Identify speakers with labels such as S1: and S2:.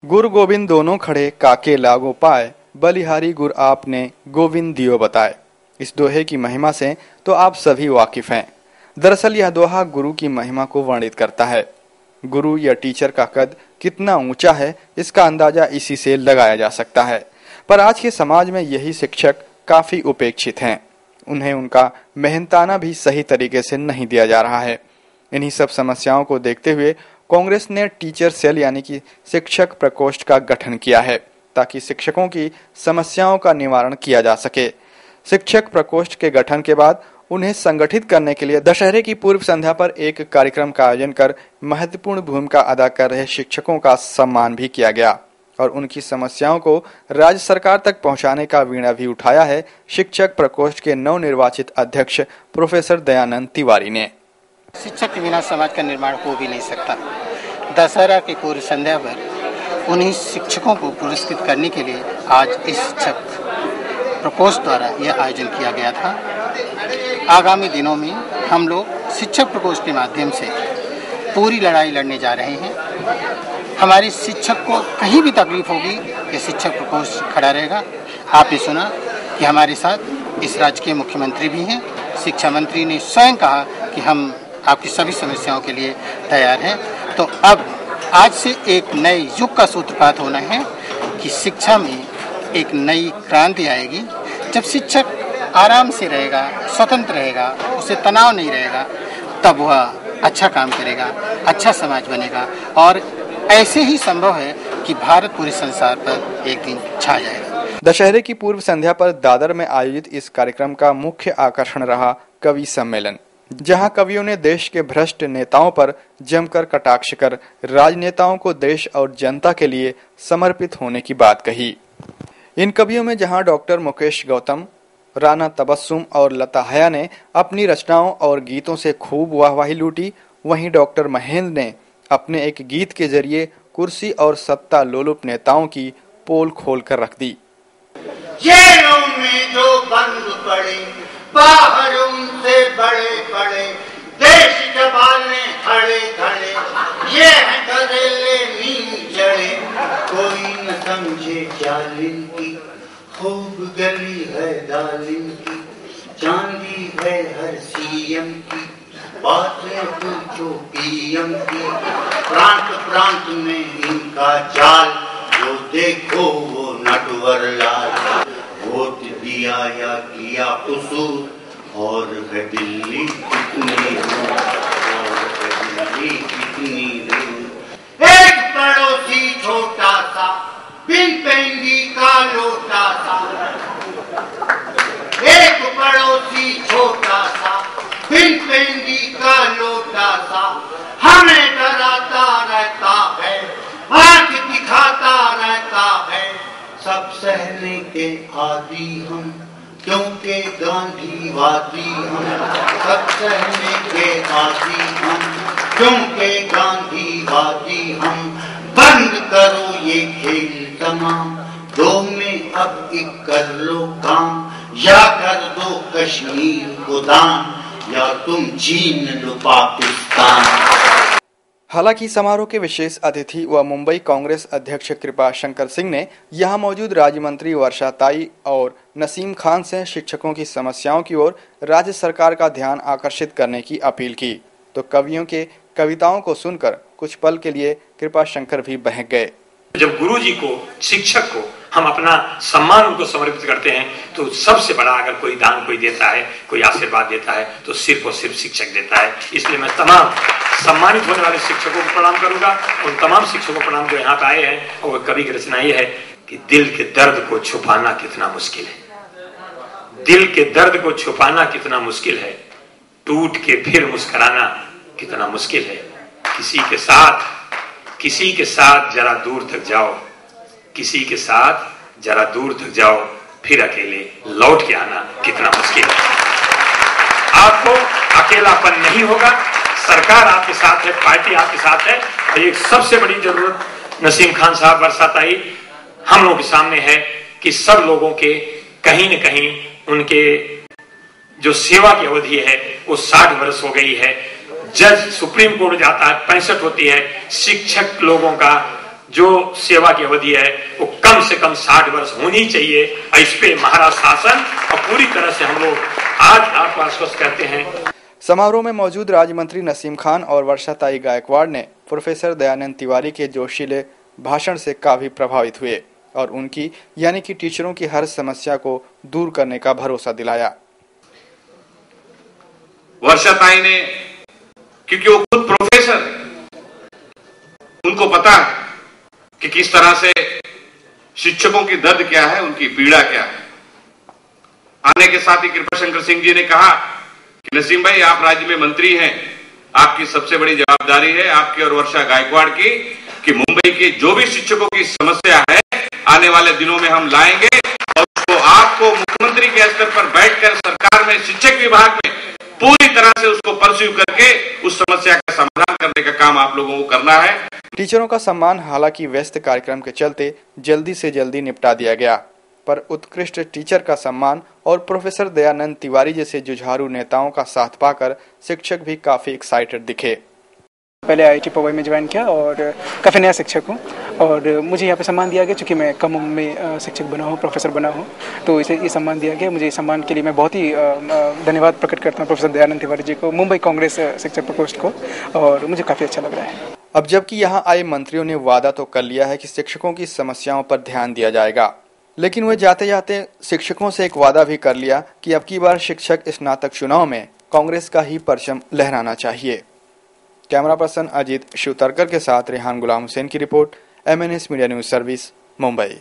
S1: गुरु गोविंद दोनों खड़े काके लागो पाए, बलिहारी गुर आपने गोविंद दियो बताए। इस दोहे की महिमा से तो आप सभी वाकिफ हैं। दरअसल यह दोहा गुरु की महिमा को वर्णित करता है। गुरु या टीचर का कद कितना ऊंचा है, इसका अंदाजा इसी से लगाया जा सकता है। पर आज के समाज में यही शिक्षक काफी उपेक्षित हैं। उन्हें उनका मेहनताना भी सही तरीके से नहीं दिया जा रहा है। इन्हीं सब समस्याओं को देखते हुए कांग्रेस ने टीचर सेल यानी कि शिक्षक प्रकोष्ठ का गठन किया है, ताकि शिक्षकों की समस्याओं का निवारण किया जा सके। शिक्षक प्रकोष्ठ के गठन के बाद उन्हें संगठित करने के लिए दशहरे की पूर्व संध्या पर एक कार्यक्रम का आयोजन कर महत्वपूर्ण भूमिका अदा कर रहे शिक्षकों का सम्मान भी किया गया और उनकी समस्याओं को राज्य सरकार तक पहुंचाने का वीणा भी उठाया है शिक्षक प्रकोष्ठ के नवनिर्वाचित अध्यक्ष प्रोफेसर दयानंद तिवारी ने।
S2: शिक्षक के बिना समाज का निर्माण हो भी नहीं सकता। दशहरा की पूर्व संध्या पर उन्हीं शिक्षकों को पुरस्कृत करने के लिए आज इस शिक्षक प्रकोष्ठ द्वारा यह आयोजन किया गया था। आगामी दिनों में हम लोग शिक्षक प्रकोष्ठ के माध्यम से पूरी लड़ाई लड़ने जा रहे हैं। हमारे शिक्षक को कहीं भी तकलीफ होगी, ये शिक्षक प्रकोष्ठ खड़ा रहेगा। आपने सुना कि हमारे साथ इस राज्य के मुख्यमंत्री भी हैं। शिक्षा मंत्री ने स्वयं कहा कि हम आपकी सभी समस्याओं के लिए तैयार हैं। तो अब आज से एक नए युग का सूत्रपात होना है कि शिक्षा में एक नई क्रांति आएगी। जब शिक्षक आराम से रहेगा, स्वतंत्र रहेगा, उसे तनाव नहीं रहेगा, तब वह अच्छा काम करेगा, अच्छा समाज बनेगा और ऐसे ही संभव है कि भारत पूरे संसार पर एक दिन छा जाएगा।
S1: दशहरे की पूर्व संध्या पर दादर में आयोजित इस कार्यक्रम का मुख्य आकर्षण रहा कवि सम्मेलन, जहां कवियों ने देश के भ्रष्ट नेताओं पर जमकर कटाक्ष कर राजनेताओं को देश और जनता के लिए समर्पित होने की बात कही। इन कवियों में जहां डॉक्टर मुकेश गौतम, राणा तबस्सुम और लता हया ने अपनी रचनाओं और गीतों से खूब वाहवाही लूटी, वहीं डॉक्टर महेंद्र ने अपने एक गीत के जरिए कुर्सी और सत्ता लोलुप नेताओं की पोल खोल कर रख दी।
S3: जेलों में जो बंद पड़े, बाहर उनसे बड़े बड़े देश संभालने खड़े खड़े, ये है घरेले नींद जड़े, कोई न समझे जालिम की, खूब गली है दालिम की, चांदी है हर सीएम की, बातें पूछो पीएम की, प्रांत प्रांत में इनका जाल, जो देखो वो नटवर लाल, वोट दिया या किया उसूल, और है दिल्ली कितनी दूर, और है दिल्ली कितनी दूर। एक पड़ोसी छोटा सा बिन पेंगी का लोटा सा, एक पड़ोसी छोटा सा बिन पेंगी का लोटा सा, हमें डराता रहता है, आंख दिखाता रहता है, सब सहने के आदि हम, क्योंकि गांधीवादी हम, सब सहने के आदि हम, क्योंकि गांधीवादी हम, बंद करो ये खेल तमाम, दो में अब एक कर लो काम, या कर दो कश्मीर को दान, या तुम छीन लो पाकिस्तान।
S1: हालांकि समारोह के विशेष अतिथि व मुंबई कांग्रेस अध्यक्ष कृपा शंकर सिंह ने यहां मौजूद राज्य मंत्री वर्षा ताई और नसीम खान से शिक्षकों की समस्याओं की ओर राज्य सरकार का ध्यान आकर्षित करने की अपील की, तो कवियों के कविताओं को सुनकर कुछ पल के लिए कृपा शंकर भी बहक गए।
S4: जब गुरु जी को, शिक्षक को हम अपना सम्मान उनको समर्पित करते हैं, तो सबसे बड़ा अगर कोई दान कोई देता है, कोई आशीर्वाद देता है, तो सिर्फ और सिर्फ शिक्षक देता है। इसलिए मैं तमाम सम्मानित होने वाले शिक्षकों को प्रणाम करूंगा, उन तमाम शिक्षकों को प्रणाम जो यहाँ पे आए हैं। और कवि की रचना ये है कि दिल के दर्द को छुपाना कितना मुश्किल है, दिल के दर्द को छुपाना कितना मुश्किल है, टूट के फिर मुस्कुराना कितना मुश्किल है, किसी के साथ जरा दूर तक जाओ, किसी के साथ जरा दूर तक जाओ, फिर अकेले लौट के आना कितना मुश्किल है। आपको अकेलापन नहीं होगा, सरकार आपके साथ है, पार्टी आपके साथ है। और एक सबसे बड़ी जरूरत नसीम खान साहब, वर्षा ताई, हम लोगों के सामने है कि सब लोगों के कहीं न कहीं उनके जो सेवा की अवधि है वो 60 वर्ष हो गई है। जज सुप्रीम कोर्ट जाता है 65 होती है, शिक्षक लोगों का जो सेवा की अवधि है वो कम से कम 60 वर्ष होनी चाहिए। और इस पे महाराज शासन और पूरी तरह से हम लोग आज आश्वस्त करते हैं।
S1: समारोह में मौजूद राज्य मंत्री नसीम खान और वर्षाताई गायकवाड़ ने प्रोफेसर दयानंद तिवारी के जोशीले भाषण से काफी प्रभावित हुए और उनकी यानी कि टीचरों की हर समस्या को दूर करने का भरोसा दिलाया।
S5: वर्षाताई ने, क्योंकि वो खुद प्रोफेसर है, उनको पता है कि किस तरह से शिक्षकों की दर्द क्या है, उनकी पीड़ा क्या है। आने के साथ ही कृपाशंकर सिंह जी ने कहा कि नसीम भाई, आप राज्य में मंत्री हैं, आपकी सबसे बड़ी जवाबदारी है आपकी और वर्षा गायकवाड़ की कि मुंबई के जो भी शिक्षकों की समस्या है आने वाले दिनों में हम लाएंगे और उसको आपको मुख्यमंत्री के स्तर पर बैठकर सरकार में शिक्षक विभाग में पूरी तरह से उसको परस्यू करके उस समस्या का समाधान करने का काम आप लोगों को करना है।
S1: टीचरों का सम्मान हालांकि व्यस्त कार्यक्रम के चलते जल्दी से जल्दी निपटा दिया गया, पर उत्कृष्ट टीचर का सम्मान और प्रोफेसर दयानंद तिवारी जैसे जुझारू नेताओं का साथ पाकर शिक्षक भी काफी एक्साइटेड दिखे।
S6: पहले आईआईटी पवई में ज्वाइन किया और काफ़ी नया शिक्षक हूँ और मुझे यहाँ पे सम्मान दिया गया क्योंकि मैं कम उम्र में शिक्षक बना हूँ, प्रोफेसर बना हूँ, तो इसे ये सम्मान दिया गया। मुझे इस सम्मान के लिए मैं बहुत ही धन्यवाद प्रकट करता हूँ प्रोफेसर दयानंद तिवारी जी को, मुंबई कांग्रेस शिक्षक प्रकोष्ठ को, और मुझे काफ़ी अच्छा लग रहा है।
S1: अब जबकि यहाँ आए मंत्रियों ने वादा तो कर लिया है कि शिक्षकों की समस्याओं पर ध्यान दिया जाएगा, लेकिन वे जाते जाते शिक्षकों से एक वादा भी कर लिया कि अब की बार शिक्षक स्नातक चुनाव में कांग्रेस का ही परचम लहराना चाहिए। कैमरा पर्सन अजीत शिवतरकर के साथ रेहान गुलाम हुसैन की report, MNS media news service, Mumbai.